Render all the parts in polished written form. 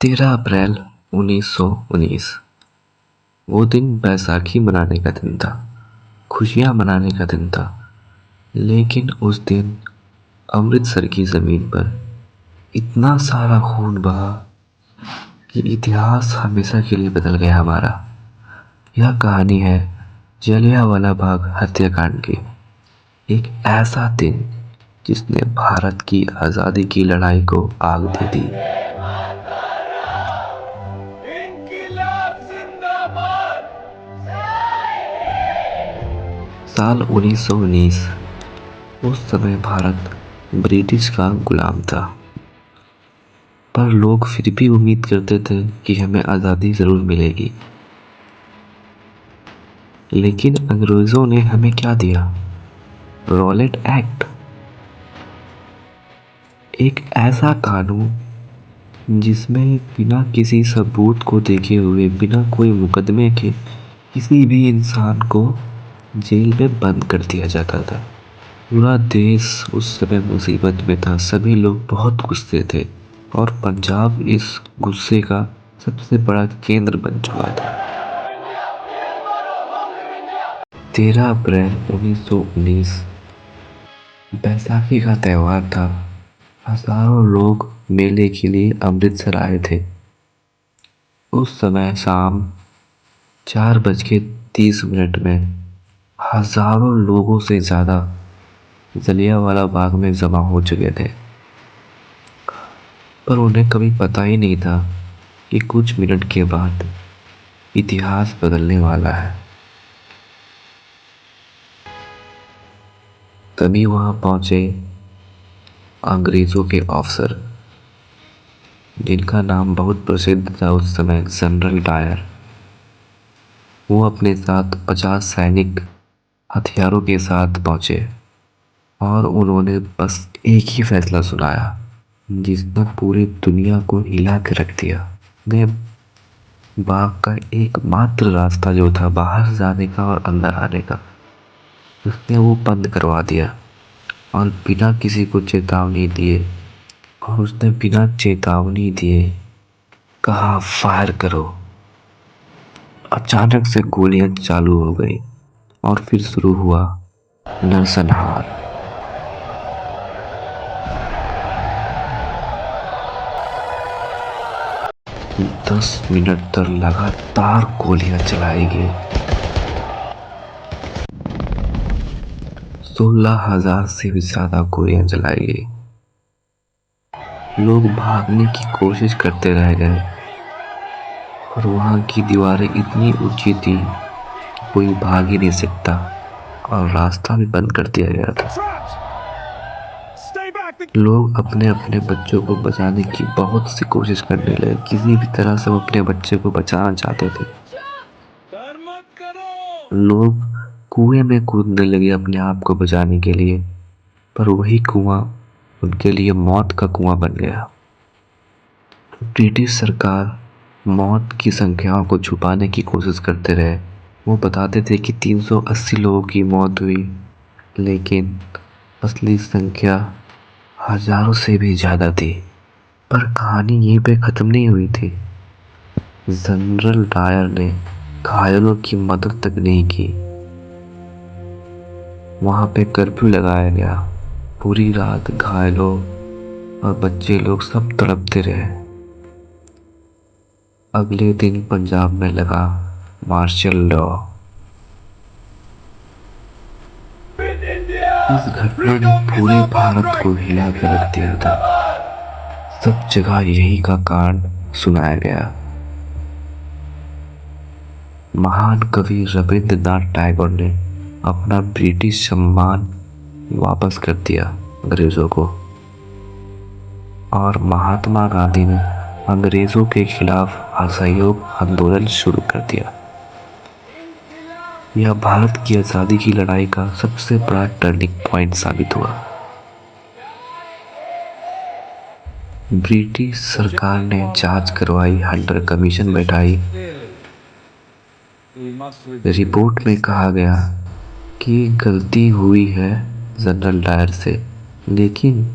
13 अप्रैल 1919। वो दिन बैसाखी मनाने का दिन था, खुशियां मनाने का दिन था। लेकिन उस दिन अमृतसर की जमीन पर इतना सारा खून बहा कि इतिहास हमेशा के लिए बदल गया हमारा। यह कहानी है जलियांवाला बाग हत्याकांड की। एक ऐसा दिन जिसने भारत की आज़ादी की लड़ाई को आग दे दी। साल 1919। उस समय भारत ब्रिटिश का गुलाम था, पर लोग फिर भी उम्मीद करते थे कि हमें आज़ादी ज़रूर मिलेगी। लेकिन अंग्रेज़ों ने हमें क्या दिया? रॉलेट एक्ट, एक ऐसा कानून जिसमें बिना किसी सबूत को देखे हुए, बिना कोई मुकदमे के किसी भी इंसान को जेल में बंद कर दिया जाता था। पूरा देश उस समय मुसीबत में था, सभी लोग बहुत गुस्से थे और पंजाब इस गुस्से का सबसे बड़ा केंद्र बन चुका था। 13 अप्रैल 1919 बैसाखी का त्यौहार था। हजारों लोग मेले के लिए अमृतसर आए थे। उस समय शाम 4:30 में हजारों लोगों से ज़्यादा जलियांवाला बाग में जमा हो चुके थे, पर उन्हें कभी पता ही नहीं था कि कुछ मिनट के बाद इतिहास बदलने वाला है। तभी वहां पहुंचे अंग्रेजों के अफसर, जिनका नाम बहुत प्रसिद्ध था उस समय, जनरल डायर। वो अपने साथ 50 सैनिक हथियारों के साथ पहुंचे और उन्होंने बस एक ही फैसला सुनाया जिसने पूरी दुनिया को हिला के रख दिया। ने बाग का एकमात्र रास्ता जो था बाहर जाने का और अंदर आने का, उसने वो बंद करवा दिया और बिना किसी को चेतावनी दिए, और उसने बिना चेतावनी दिए कहा फायर करो। अचानक से गोलियां चालू हो गई और फिर शुरू हुआ नरसंहार। 10 मिनट तक लगातार गोलियां चलाई गई। 16,000 से भी ज्यादा गोलियां चलाई गई। लोग भागने की कोशिश करते रह गए और वहां की दीवारें इतनी ऊंची थी कि कोई भाग ही नहीं सकता और रास्ता भी बंद कर दिया गया था। लोग अपने अपने बच्चों को बचाने की बहुत सी कोशिश करने लगे, किसी भी तरह से वो अपने बच्चे को बचाना चाहते थे। लोग कुएं में कूदने लगे अपने आप को बचाने के लिए, पर वही कुआं उनके लिए मौत का कुआं बन गया। ब्रिटिश सरकार मौत की संख्याओं को छुपाने की कोशिश करते रहे। वो बताते थे कि 380 लोगों की मौत हुई, लेकिन असली संख्या हजारों से भी ज्यादा थी। पर कहानी यहीं पे खत्म नहीं हुई थी। जनरल डायर ने घायलों की मदद तक नहीं की। वहां पे कर्फ्यू लगाया गया। पूरी रात घायलों और बच्चे लोग सब तड़पते रहे। अगले दिन पंजाब में लगा मार्शल लॉ। इस घटना ने पूरे भारत को हिला कर रख दिया था। सब जगह यही का कांड सुनाया गया। महान कवि रविंद्रनाथ टैगोर ने अपना ब्रिटिश सम्मान वापस कर दिया अंग्रेजों को, और महात्मा गांधी ने अंग्रेजों के खिलाफ असहयोग आंदोलन शुरू कर दिया। यह भारत की आज़ादी की लड़ाई का सबसे बड़ा टर्निंग पॉइंट साबित हुआ। ब्रिटिश सरकार ने जांच करवाई, हंटर कमीशन बैठाई। रिपोर्ट में कहा गया कि गलती हुई है जनरल डायर से, लेकिन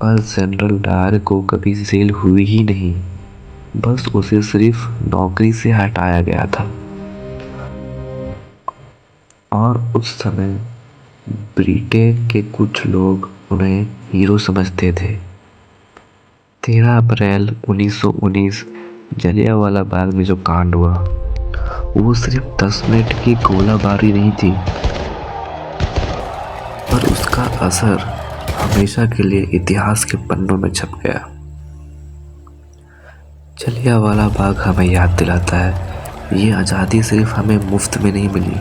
पर जनरल डायर को कभी जेल हुई ही नहीं, बस उसे सिर्फ नौकरी से हटाया गया था। और उस समय ब्रिटेन के कुछ लोग उन्हें हीरो समझते थे। 13 अप्रैल 1919 जलियांवाला बाग में जो कांड हुआ, वो सिर्फ 10 मिनट की गोलाबारी नहीं थी, पर उसका असर हमेशा के लिए इतिहास के पन्नों में छप गया। जलियांवाला बाग हमें याद दिलाता है ये आज़ादी सिर्फ हमें मुफ्त में नहीं मिली,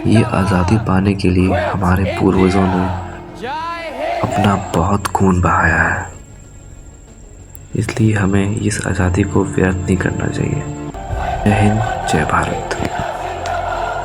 ये आज़ादी पाने के लिए हमारे पूर्वजों ने अपना बहुत खून बहाया है। इसलिए हमें इस आज़ादी को व्यर्थ नहीं करना चाहिए। जय हिंद, जय भारत।